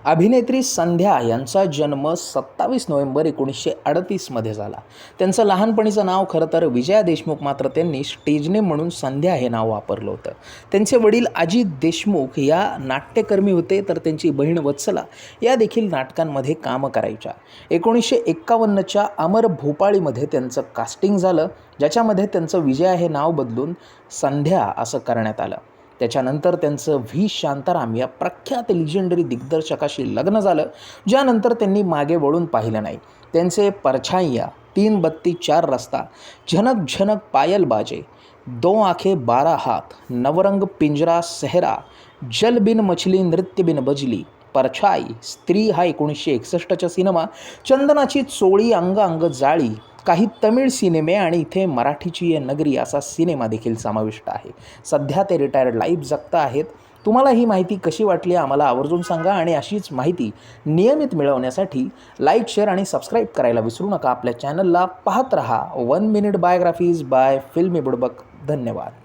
अभिनेत्री संध्या यांचा जन्म 27 नोव्हेंबर 1938 झाला. त्यांचं लहानपणीचं नाव खरं तर विजया देशमुख, मात्र त्यांनी स्टेज नेम म्हणून संध्या हे नाव वापरलं होतं. त्यांचे वडील अजित देशमुख या नाट्यकर्मी होते, तर त्यांची बहीण वत्सला या देखील नाटकांमध्ये कामं करायच्या. 1951च्या अमर भोपाळीमध्ये त्यांचं कास्टिंग झालं, ज्याच्यामध्ये त्यांचं विजया हे नाव बदलून संध्या असं करण्यात आलं. त्याच्यानंतर त्यांचं व्ही शांताराम या प्रख्यात लिजेंडरी दिग्दर्शकाशी लग्न झालं, ज्यानंतर त्यांनी मागे वळून पाहिलं नाही. त्यांचे परछाईया, 3 बत्ती 4 रस्ता, झनक झनक पायल बाजे, 2 आंखें 12 हाथ, नवरंग पिंजरा सेहरा, जल बिन मछली नृत्य बिन बजली, परछाई, स्त्री हा 1961चा सिनेमा, चंदनाची चोळी, अंग अंग जाळी, काही तमिळ सिनेमे आणि इथे मराठीची ये नगरी असा सिनेमा देखील समाविष्ट आहे. सध्या ते रिटायर्ड लाईफ जगत आहेत. तुम्हाला ही माहिती कशी वाटली आम्हाला आवर्जून सांगा आणि अशीच माहिती नियमित मिळवण्यासाठी लाईक, शेअर आणि सबस्क्राईब करायला विसरू नका. आपल्या चॅनलला पाहत रहा 1 मिनिट बायोग्राफीज बाय फिल्मी बुडबक. धन्यवाद.